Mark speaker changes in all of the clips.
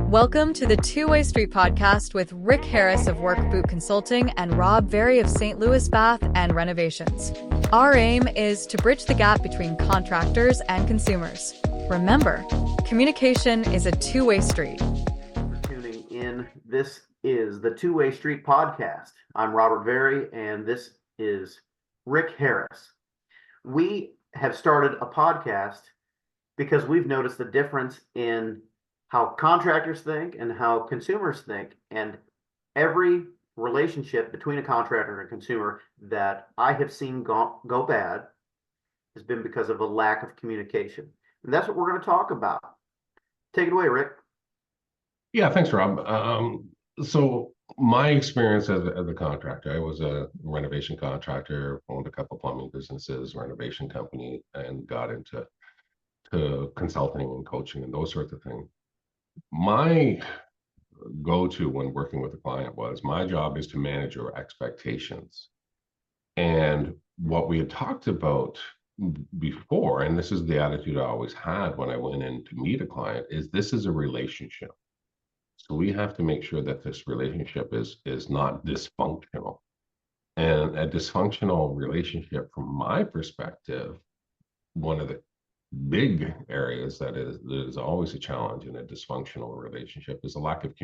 Speaker 1: Welcome to the Two-Way Street podcast with Rick Harris of Work Boot Consulting and Rob Very of St. Louis Bath and Renovations. Our aim is to bridge the gap between contractors and consumers. Remember, communication is a two-way street.
Speaker 2: For tuning in. This is the Two-Way Street podcast. I'm Robert Very, and this is Rick Harris. We have started a podcast because we've noticed the difference in how contractors think and how consumers think. And every relationship between a contractor and a consumer that I have seen go bad has been because of a lack of communication. And that's what we're going to talk about. Take it away, Rick.
Speaker 3: Yeah, thanks, Rob. So my experience as a contractor, I was a renovation contractor, owned a couple plumbing businesses, renovation company, and got into consulting and coaching and those sorts of things. My go-to when working with a client was my job is to manage your expectations. And what we had talked about before, and this is the attitude I always had when I went in to meet a client, is this is a relationship. So we have to make sure that this relationship is not dysfunctional. And a dysfunctional relationship, from my perspective, one of the big areas that is always a challenge in a dysfunctional relationship is a lack of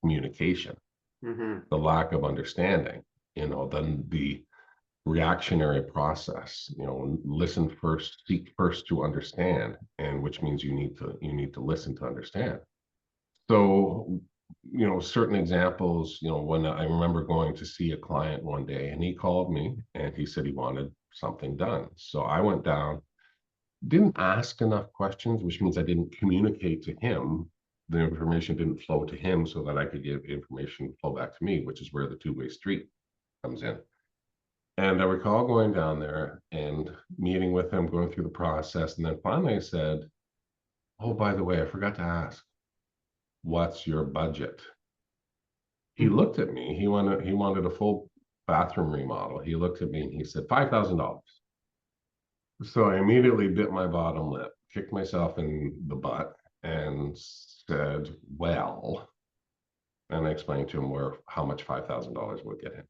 Speaker 3: communication, the lack of understanding, then the reactionary process, listen first, seek first to understand, and which means you need to listen to understand. So, certain examples, when I remember going to see a client one day and he called me and he said he wanted something done. So I went down, didn't ask enough questions, which means I didn't communicate to him. The information didn't flow to him so that I could get information flow back to me, which is where the two-way street comes in. And I recall going down there and meeting with him, going through the process. And then finally I said, oh, by the way, I forgot to ask, what's your budget? He looked at me. He wanted a full bathroom remodel. He looked at me and he said, $5,000. So I immediately bit my bottom lip, kicked myself in the butt, and said, well, and I explained to him how much $5,000 would get him.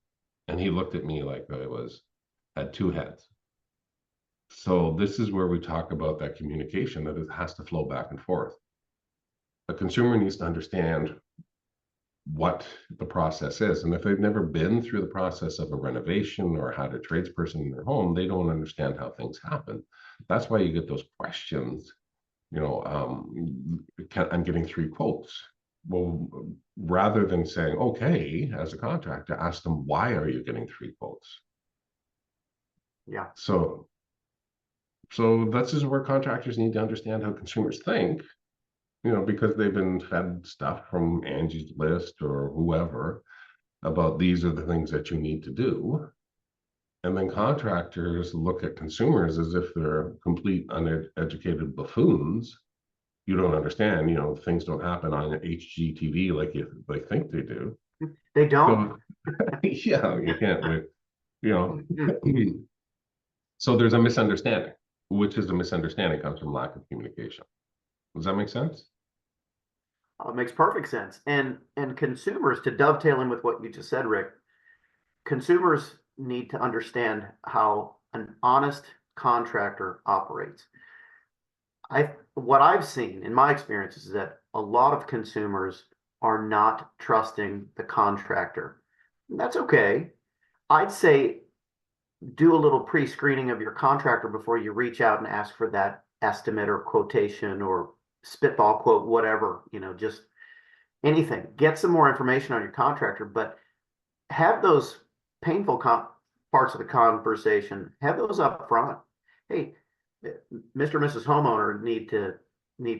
Speaker 3: And he looked at me like I had two heads. So this is where we talk about that communication, that it has to flow back and forth. The consumer needs to understand what the process is. And if they've never been through the process of a renovation or had a tradesperson in their home, they don't understand how things happen. That's why you get those questions, I'm getting 3 quotes. Well, rather than saying, okay, as a contractor, ask them, why are you getting 3 quotes?
Speaker 2: Yeah.
Speaker 3: So this is where contractors need to understand how consumers think, because they've been fed stuff from Angie's List or whoever about these are the things that you need to do. And then contractors look at consumers as if they're complete uneducated buffoons. You don't understand, things don't happen on HGTV like they think they do.
Speaker 2: They don't.
Speaker 3: So, yeah, you can't, So there's a misunderstanding, which is a misunderstanding comes from lack of communication. Does that make sense?
Speaker 2: It makes perfect sense. And consumers, to dovetail in with what you just said, Rick, consumers need to understand how an honest contractor operates. What I've seen in my experience is that a lot of consumers are not trusting the contractor. That's okay. I'd say do a little pre-screening of your contractor before you reach out and ask for that estimate or quotation or spitball quote, whatever, just anything. Get some more information on your contractor, but have those painful parts of the conversation, have those up front. Hey, Mr. and Mrs. Homeowner need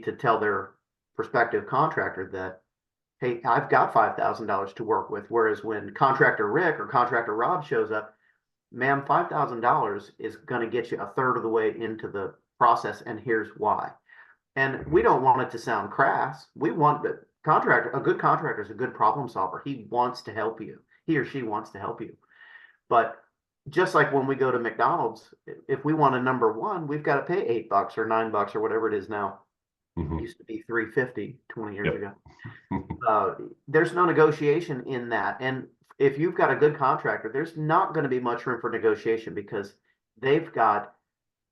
Speaker 2: to tell their prospective contractor that, hey, I've got $5,000 to work with. Whereas when contractor Rick or contractor Rob shows up, ma'am, $5,000 is going to get you a third of the way into the process, and here's why. And we don't want it to sound crass. We want a good contractor is a good problem solver. He wants to help you. He or she wants to help you. But just like when we go to McDonald's, if we want a number one, we've got to pay $8 or $9 or whatever it is now
Speaker 3: Mhm.
Speaker 2: Used to be 350 20 years
Speaker 3: Yep.
Speaker 2: ago. There's no negotiation in that. And if you've got a good contractor, there's not going to be much room for negotiation because they've got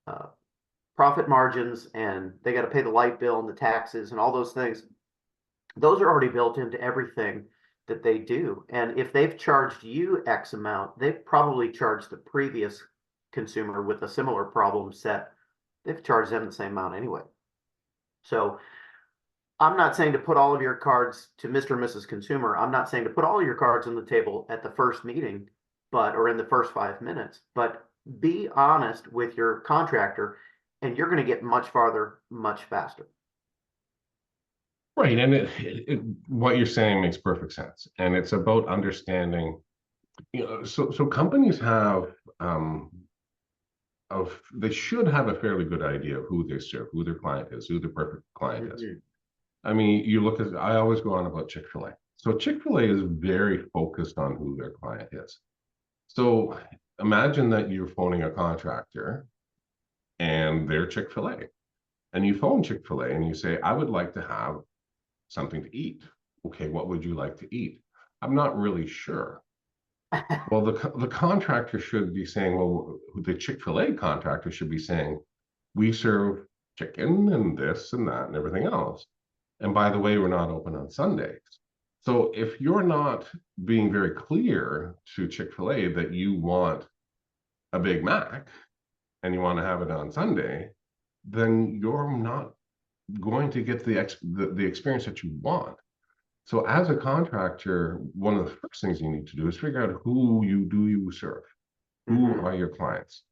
Speaker 2: uh, profit margins and they got to pay the light bill and the taxes and all those things. Those are already built into everything that they do. And if they've charged you X amount, they've probably charged the previous consumer with a similar problem set. They've charged them the same amount anyway. So I'm not saying to put all of your cards to Mr. and Mrs. Consumer. I'm not saying to put all your cards on the table at the first meeting, or in the first 5 minutes, but be honest with your contractor and you're going to get much farther, much faster.
Speaker 3: Right, and what you're saying makes perfect sense, and it's about understanding. So companies have they should have a fairly good idea of who they serve, who their client is, who their perfect client is.
Speaker 2: Mhm.
Speaker 3: I mean, you look at, I always go on about Chick-fil-A. So Chick-fil-A is very focused on who their client is. So imagine that you're phoning a contractor and they're Chick-fil-A. And you phone Chick-fil-A and you say, I would like to have something to eat. Okay, what would you like to eat? I'm not really sure. Well, the contractor should be saying, well, the Chick-fil-A contractor should be saying, we serve chicken and this and that and everything else. And by the way, we're not open on Sundays. So if you're not being very clear to Chick-fil-A that you want a Big Mac and you want to have it on Sunday, then you're not going to get the experience that you want. So as a contractor, one of the first things you need to do is figure out who you serve, who
Speaker 2: Mhm.
Speaker 3: are your clients,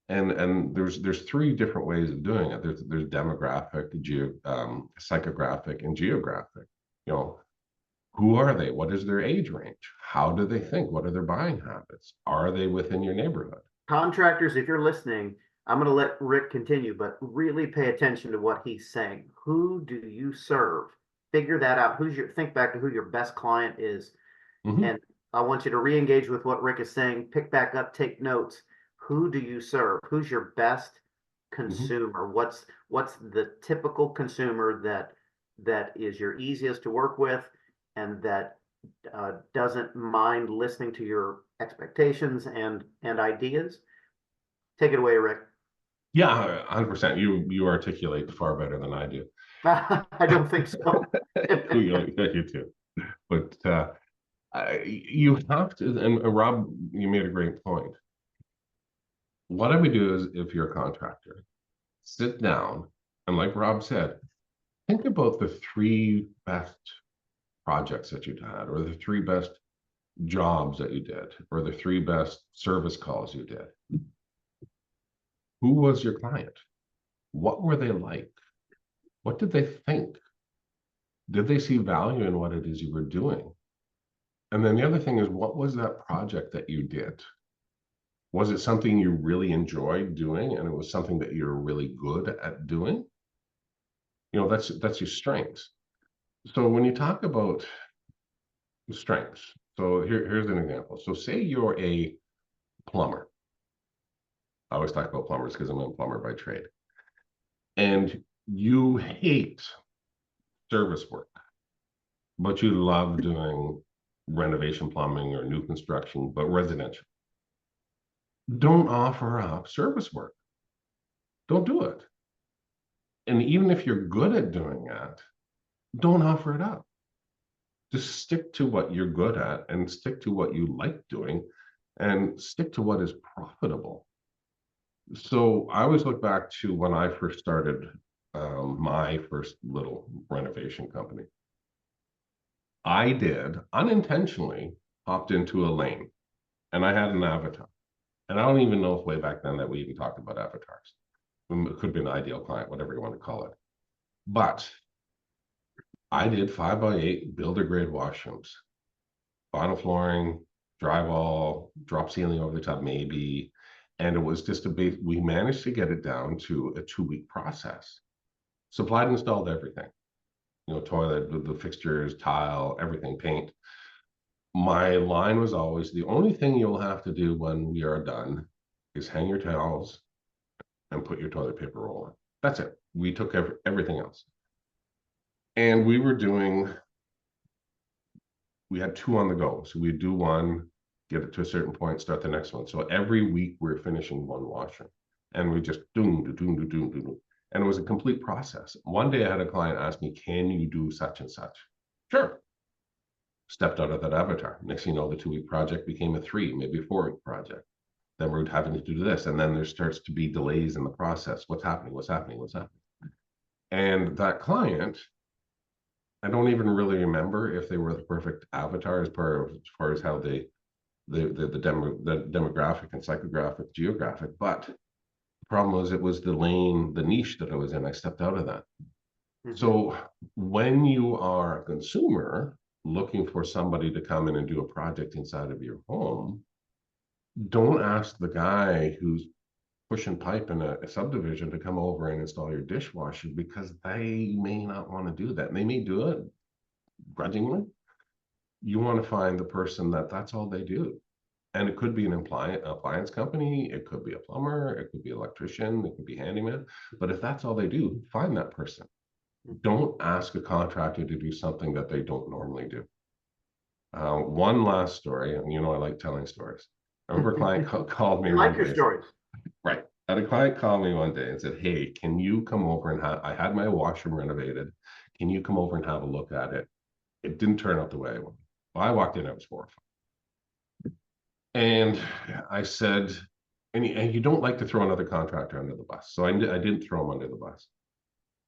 Speaker 3: and there's three different ways of doing it. There's demographic, psychographic, and geographic. You know, who are they? What is their age range? How do they think? What are their buying habits? Are they within your neighborhood?
Speaker 2: Contractors, if you're listening, I'm going to let Rick continue, but really pay attention to what he's saying. Who do you serve? Figure that out. Think back to who your best client is.
Speaker 3: Mhm.
Speaker 2: And I want you to re-engage with what Rick is saying. Pick back up, take notes. Who do you serve? Who's your best
Speaker 3: Mhm.
Speaker 2: consumer? What's the typical consumer that is your easiest to work with and that doesn't mind listening to your expectations and ideas? Take it away, Rick.
Speaker 3: Yeah, 100%. You articulate far better than I do.
Speaker 2: I don't think so.
Speaker 3: You too. But you have to, and Rob, you made a great point. What I would do is, if you're a contractor, sit down and, like Rob said, think about the three best projects that you've had, or the three best jobs that you did, or the three best service calls you did. Who was your client? What were they like? What did they think? Did they see value in what it is you were doing? And then the other thing is, what was that project that you did? Was it something you really enjoyed doing and it was something that you're really good at doing? That's your strengths. So when you talk about strengths, so here's an example. So say you're a plumber. I always talk about plumbers because I'm a plumber by trade. And you hate service work, but you love doing renovation plumbing or new construction, but residential. Don't offer up service work. Don't do it. And even if you're good at doing that, don't offer it up. Just stick to what you're good at and stick to what you like doing and stick to what is profitable. So I always look back to when I first started my first little renovation company. I did unintentionally hopped into a lane and I had an avatar. And I don't even know if way back then that we even talked about avatars. It could be an ideal client, whatever you want to call it. But I did 5x8 builder grade washrooms, vinyl flooring, drywall, drop ceiling over the top, maybe. And it was just we managed to get it down to a 2-week process. Supplied and installed everything, toilet, the fixtures, tile, everything, paint. My line was always, the only thing you'll have to do when we are done is hang your towels and put your toilet paper roll on. That's it. We took everything else. And we had two on the go. So we'd do one, get it to a certain point, start the next one. So every week we're finishing one washer, and we just doom, doom, doom, doom, doom. And it was a complete process. One day I had a client ask me, can you do such and such? Sure. Stepped out of that avatar. Next thing you know, the 2-week project became a 3, maybe a 4-week project. Then we're having to do this. And then there starts to be delays in the process. What's happening? What's happening? What's happening? And that client, I don't even really remember if they were the perfect avatar as far as how the demographic and psychographic, geographic, but the problem was it was the lane, the niche that I was in. I stepped out of that. So when you are a consumer looking for somebody to come in and do a project inside of your home, don't ask the guy who's pushing pipe in a subdivision to come over and install your dishwasher, because they may not want to do that. They may do it grudgingly. You want to find the person that's all they do. And it could be an appliance company, it could be a plumber, it could be an electrician, it could be handyman. But if that's all they do, find that person. Don't ask a contractor to do something that they don't normally do. One last story, and I like telling stories. I remember a client called me.
Speaker 2: I like your stories.
Speaker 3: Right. I had a client call me one day and said, hey, can you come over and I had my washroom renovated. Can you come over and have a look at it? It didn't turn out the way I wanted. Well, I walked in, I was horrified. And I said, and you don't like to throw another contractor under the bus. So I didn't throw him under the bus.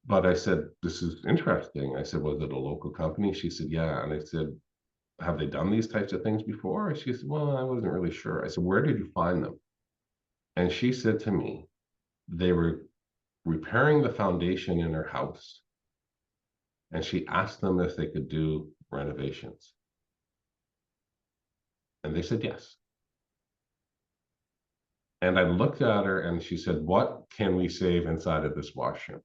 Speaker 3: But I said, this is interesting. I said, was it a local company? She said, yeah. And I said, have they done these types of things before? And she said, well, I wasn't really sure. I said, where did you find them? And she said to me, they were repairing the foundation in her house. And she asked them if they could do renovations. And they said yes. And I looked at her and she said, what can we save inside of this washroom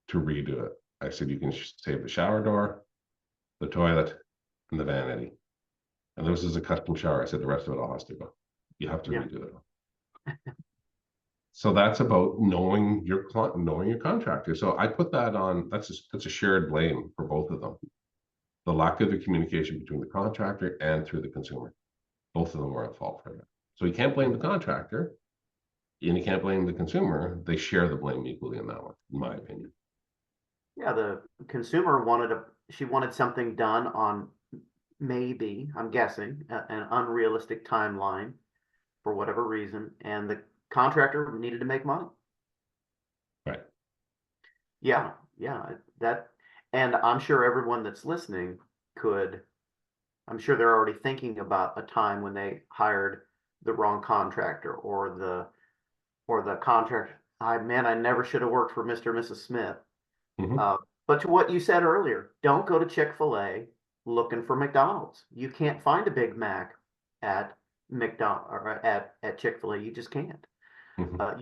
Speaker 3: to redo it? I said, you can save the shower door, the toilet, and the vanity. And this is a custom shower. I said, the rest of it all has to go. You have to redo it. So that's about knowing your contractor. So I put that on, that's a shared blame for both of them. The lack of the communication between the contractor and through the consumer. Both of them are at fault for that. So you can't blame the contractor and you can't blame the consumer. They share the blame equally in that one, in my opinion.
Speaker 2: Yeah, the consumer wanted something done on maybe, I'm guessing, an unrealistic timeline for whatever reason, and the contractor needed to make money.
Speaker 3: Right.
Speaker 2: Yeah, that, and I'm sure everyone that's listening I'm sure they're already thinking about a time when they hired the wrong contractor or the contractor. I never should have worked for Mr. and Mrs. Smith. But to what you said earlier, don't go to Chick-fil-A looking for McDonald's. You can't find a Big Mac at McDonald's or at Chick-fil-A. You just can't.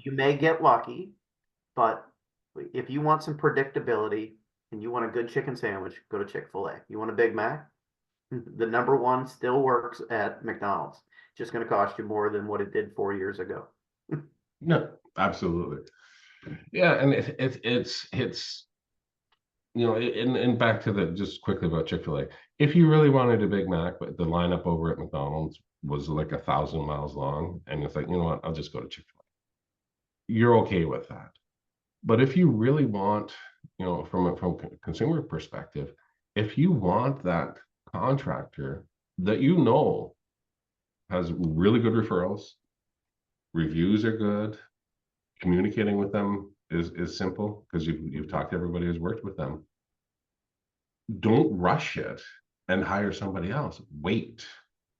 Speaker 2: You may get lucky, but if you want some predictability and you want a good chicken sandwich, go to Chick-fil-A. You want a Big Mac? The number one still works at McDonald's. Just going to cost you more than what it did 4 years ago.
Speaker 3: No, absolutely. Yeah, and it's and back to just quickly about Chick-fil-A. If you really wanted a Big Mac, but the lineup over at McDonald's was like 1,000 miles long, and it's like, you know what, I'll just go to Chick-fil-A. You're okay with that. But if you really want, from a consumer perspective, if you want that contractor that has really good referrals, reviews are good, communicating with them is simple because you've talked to everybody who's worked with them. Don't rush it and hire somebody else. Wait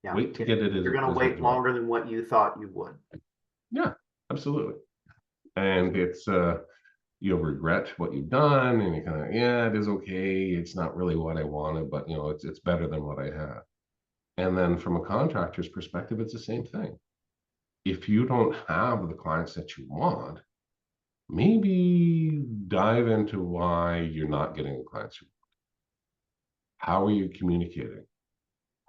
Speaker 3: to get it.
Speaker 2: You're going to wait longer than what you thought you would.
Speaker 3: Yeah, absolutely. And it's you'll regret what you've done, and you kind of, it is okay. It's not really what I wanted, but it's better than what I had. And then from a contractor's perspective, it's the same thing. If you don't have the clients that you want, maybe dive into why you're not getting the clients you want. How are you communicating?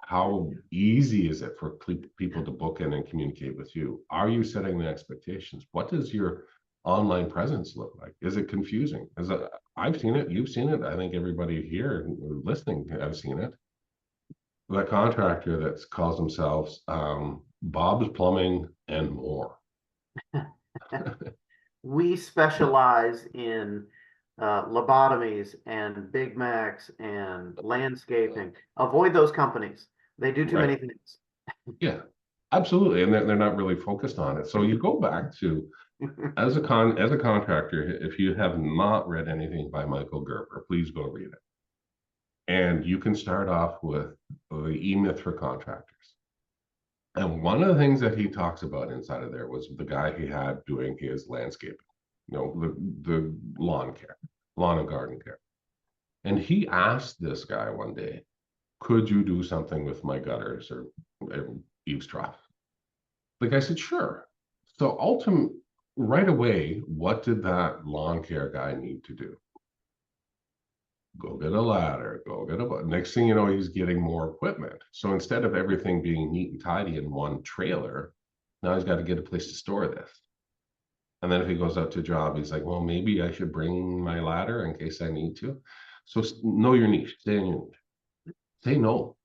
Speaker 3: How easy is it for people to book in and communicate with you? Are you setting the expectations? What does your online presence look like? Is it confusing? I've seen it, you've seen it. I think everybody here listening has seen it. That contractor that calls themselves Bob's Plumbing and More.
Speaker 2: We specialize in lobotomies and Big Macs and landscaping. Avoid those companies. They do too many things.
Speaker 3: Yeah, absolutely. And they're not really focused on it. So you go back to, as a contractor, if you have not read anything by Michael Gerber, please go read it. And you can start off with the E-Myth for contractors. And one of the things that he talks about inside of there was the guy he had doing his landscaping, the lawn care, lawn and garden care. And he asked this guy one day, could you do something with my gutters or eaves trough? The guy said, sure. So ultimately, right away, what did that lawn care guy need to do? Go get a ladder, go get a, next thing you know, he's getting more equipment. So instead of everything being neat and tidy in one trailer, now he's got to get a place to store this. And then if he goes out to a job, he's like, well, maybe I should bring my ladder in case I need to. So know your niche, stay in your niche. Say no.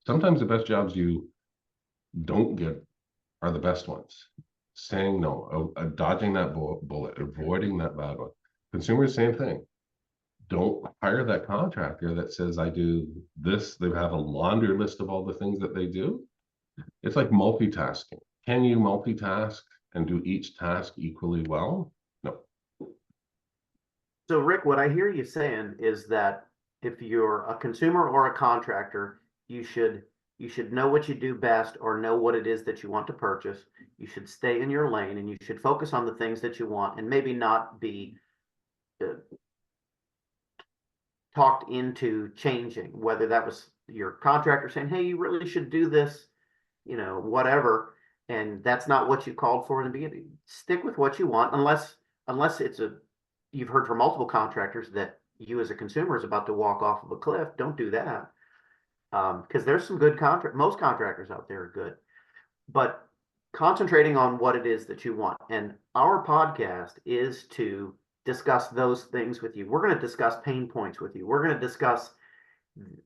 Speaker 3: Sometimes the best jobs you don't get are the best ones. Saying no, dodging that bullet, avoiding that bad one. Consumers, same thing. Don't hire that contractor that says, I do this. They have a laundry list of all the things that they do. It's like multitasking. Can you multitask and do each task equally well? No.
Speaker 2: So Rick, what I hear you saying is that if you're a consumer or a contractor, you should know what you do best or know what it is that you want to purchase. You should stay in your lane and you should focus on the things that you want and maybe not be talked into changing, whether that was your contractor saying, hey, you really should do this, whatever. And that's not what you called for in the beginning. Stick with what you want, unless you've heard from multiple contractors that you as a consumer is about to walk off of a cliff. Don't do that. Because there's some good most contractors out there are good, but concentrating on what it is that you want. And our podcast is to discuss those things with you. We're going to discuss pain points with you. We're going to discuss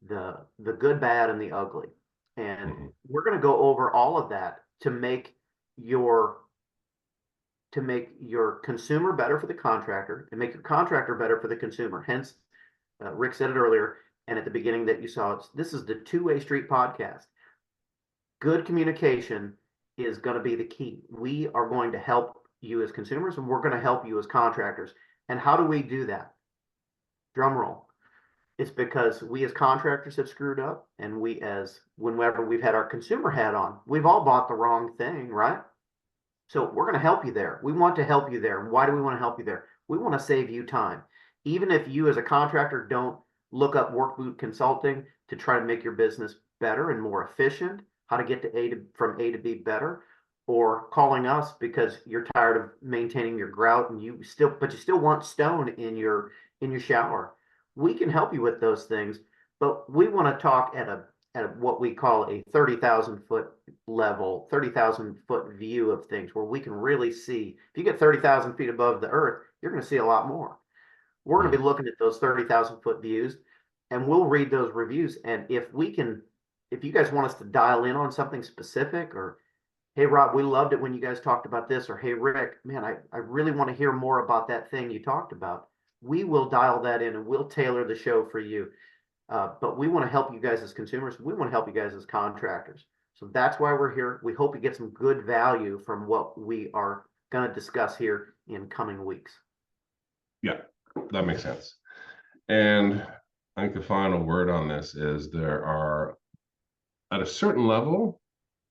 Speaker 2: the good, bad, and the ugly. And we're going to go over all of that to make your consumer better for the contractor and make your contractor better for the consumer. Hence, Rick said it earlier, and at the beginning that you saw, this is the Two-Way Street podcast. Good communication is going to be the key. We are going to help you as consumers, and we're going to help you as contractors. And how do we do that? Drum roll. It's because we as contractors have screwed up, and whenever we've had our consumer hat on, we've all bought the wrong thing, right? So we're going to help you there. We want to help you there. Why do we want to help you there? We want to save you time. Even if you as a contractor don't look up Work Boot Consulting to try to make your business better and more efficient, how to get from A to B better, or calling us because you're tired of maintaining your grout and you still want stone in your shower. We can help you with those things, but we want to talk at what we call a 30,000 foot level, 30,000 foot view of things, where we can really see. If you get 30,000 feet above the earth, you're going to see a lot more. We're going to be looking at those 30,000 foot views, and we'll read those reviews. And if you guys want us to dial in on something specific, or hey, Rob, we loved it when you guys talked about this, or hey, Rick, man, I really want to hear more about that thing you talked about. We will dial that in and we'll tailor the show for you. But we want to help you guys as consumers. We want to help you guys as contractors. So that's why we're here. We hope you get some good value from what we are going to discuss here in coming weeks.
Speaker 3: Yeah, that makes sense. And I think the final word on this is there are, at a certain level,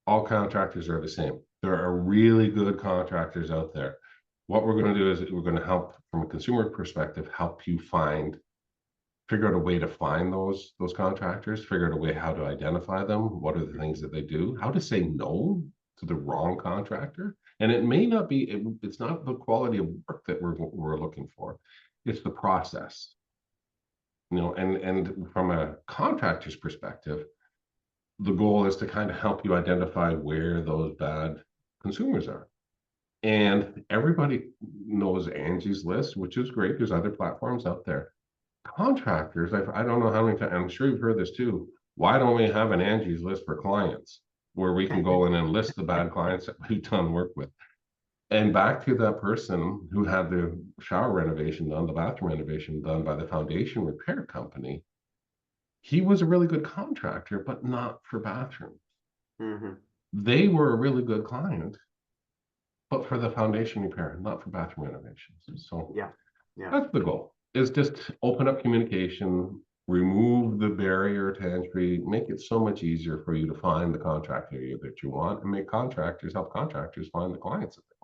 Speaker 3: all contractors are the same. There are really good contractors out there. What we're going to do is we're going to help, from a consumer perspective, help you figure out a way to find those contractors, figure out a way how to identify them, what are the things that they do, how to say no to the wrong contractor. And it may not be, it's not the quality of work that we're looking for, it's the process. And from a contractor's perspective, the goal is to kind of help you identify where those bad consumers are. And everybody knows Angie's List, which is great. There's other platforms out there. Contractors, I don't know how many times, I'm sure you've heard this too. Why don't we have an Angie's List for clients where we can go in and list the bad clients that we've done work with? And back to that person who had the shower renovation done, the bathroom renovation done by the foundation repair company. He was a really good contractor, but not for bathrooms.
Speaker 2: Mm-hmm.
Speaker 3: They were a really good client, but for the foundation repair, not for bathroom renovations. So
Speaker 2: Yeah.
Speaker 3: that's the goal, is just open up communication, remove the barrier to entry, make it so much easier for you to find the contractor that you want, and make contractors help contractors find the clients that they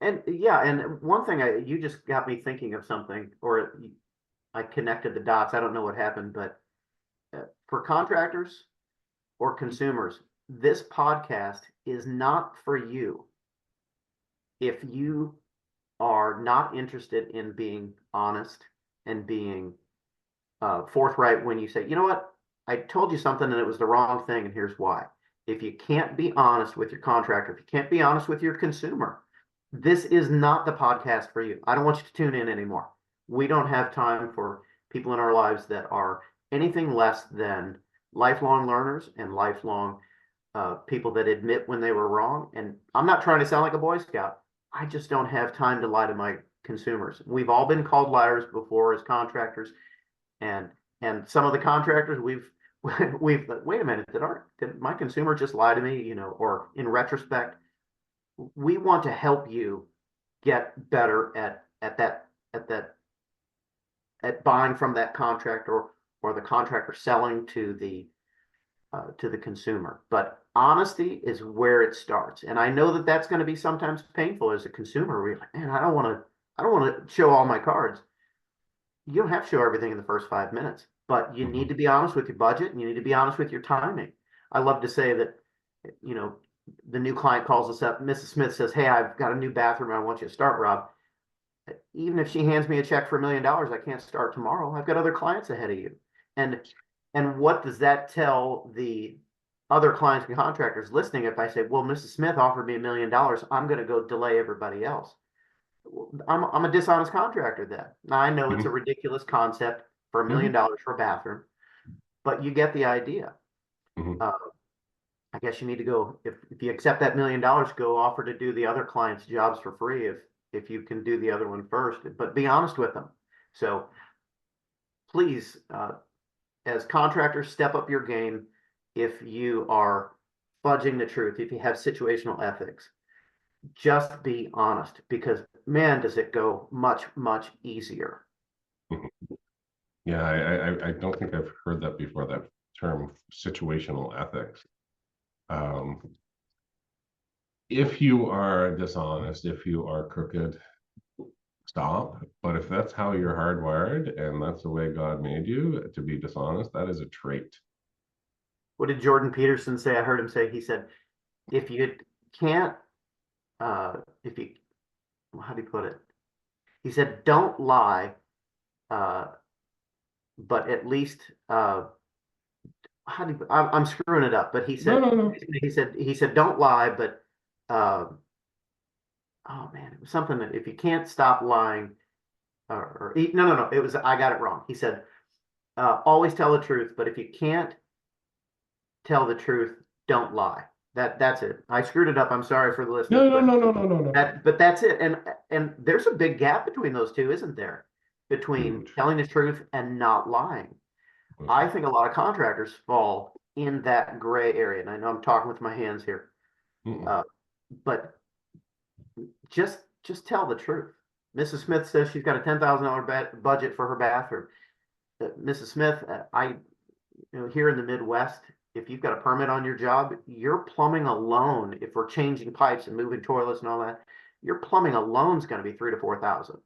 Speaker 2: And yeah, and one thing you just got me thinking of something, or I connected the dots. I don't know what happened, but for contractors or consumers, this podcast is not for you if you are not interested in being honest and being forthright when you say, you know what, I told you something and it was the wrong thing, and here's why. If you can't be honest with your contractor, if you can't be honest with your consumer, this is not the podcast for you. I don't want you to tune in anymore. We don't have time for people in our lives that are anything less than lifelong learners and lifelong people that admit when they were wrong. And I'm not trying to sound like a Boy Scout. I just don't have time to lie to my consumers. We've all been called liars before as contractors, and some of the contractors we've we've wait a minute, did my consumer just lie to me? You know, or in retrospect, we want to help you get better at buying from that contractor, or the contractor selling to the consumer. But honesty is where it starts, and I know that that's going to be sometimes painful as a consumer. We're like, man, I don't want to show all my cards. You don't have to show everything in the first 5 minutes, but you need to be honest with your budget, and you need to be honest with your timing. I love to say that, you know, the new client calls us up. Mrs. Smith says, hey, I've got a new bathroom I want you to start, Rob. Even if she hands me a check for $1 million, I can't start tomorrow. I've got other clients ahead of you. And what does that tell the other clients and contractors listening if I say, well, Mrs. Smith offered me $1 million, I'm going to go delay everybody else? I'm a dishonest contractor then. Now, I know it's a ridiculous concept for $1 million for a bathroom, but you get the idea. I guess you need to go, if you accept that $1 million, go offer to do the other clients' jobs for free if you can do the other one first, but be honest with them. So please, as contractors, step up your game. If you are fudging the truth, if you have situational ethics, just be honest, because man, does it go much, much easier.
Speaker 3: Yeah, I don't think I've heard that before, that term, situational ethics. If you are dishonest, if you are crooked, stop. But if that's how you're hardwired and that's the way God made you to be dishonest, that is a trait.
Speaker 2: What did Jordan Peterson say? I heard him say, he said, if you can't, if you, how do you put it? He said, don't lie, but at least, I'm screwing it up, but he said,
Speaker 3: No.
Speaker 2: he said, don't lie, but, oh man, it was something that if you can't stop lying, no, it was, I got it wrong. He said, always tell the truth, but if you can't tell the truth, don't lie. That's it. I screwed it up. I'm sorry for the listeners.
Speaker 3: No.
Speaker 2: But that's it. And there's a big gap between those two, isn't there? Between
Speaker 3: Huge.
Speaker 2: telling the truth and not lying. I think a lot of contractors fall in that gray area. And I know I'm talking with my hands here. But just tell the truth. Mrs. Smith says she's got a $10,000 budget for her bathroom. Mrs. Smith, here in the Midwest, if you've got a permit on your job, your plumbing alone, if we're changing pipes and moving toilets and all that, your plumbing alone is going to be $3,000 to $4,000.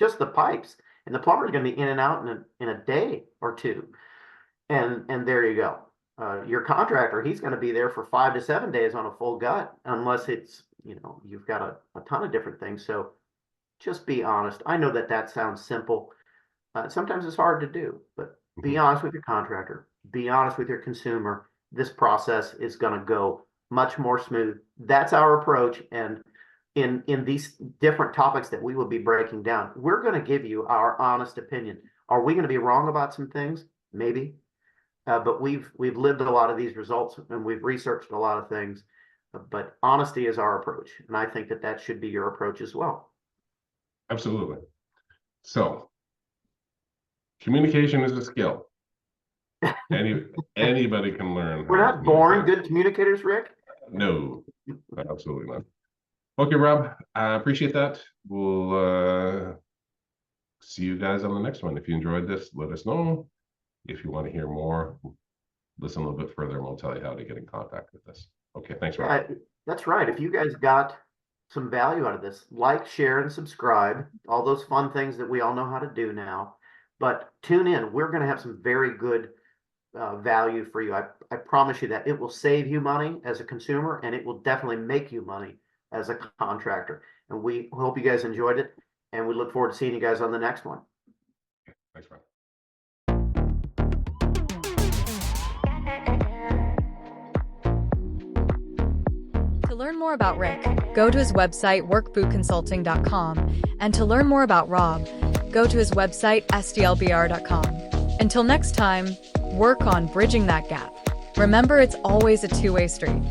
Speaker 2: Just the pipes, and the plumber is going to be in and out in a day or two, and there you go. Your contractor, he's going to be there for 5 to 7 days on a full gut, unless it's, you've got a ton of different things. So just be honest. I know that sounds simple. Sometimes it's hard to do, but be honest with your contractor. Be honest with your consumer. This process is going to go much more smooth. That's our approach. And in these different topics that we will be breaking down, we're going to give you our honest opinion. Are we going to be wrong about some things? Maybe. But we've lived a lot of these results and we've researched a lot of things. But honesty is our approach. And I think that that should be your approach as well.
Speaker 3: Absolutely. So, communication is a skill. Anybody can learn.
Speaker 2: We're not born good communicators, Rick.
Speaker 3: No, absolutely not. Okay, Rob, I appreciate that. We'll see you guys on the next one. If you enjoyed this, let us know. If you want to hear more, listen a little bit further and we'll tell you how to get in contact with us. Okay, thanks, Rob.
Speaker 2: That's right. If you guys got some value out of this, like, share, and subscribe. All those fun things that we all know how to do now. But tune in. We're going to have some very good value for you. I promise you that it will save you money as a consumer, and it will definitely make you money as a contractor. And we hope you guys enjoyed it, and we look forward to seeing you guys on the next one.
Speaker 3: Thanks, Rob.
Speaker 1: To learn more about Rick, go to his website, workbootconsulting.com. And to learn more about Rob, go to his website, sdlbr.com. Until next time, work on bridging that gap. Remember, it's always a two-way street.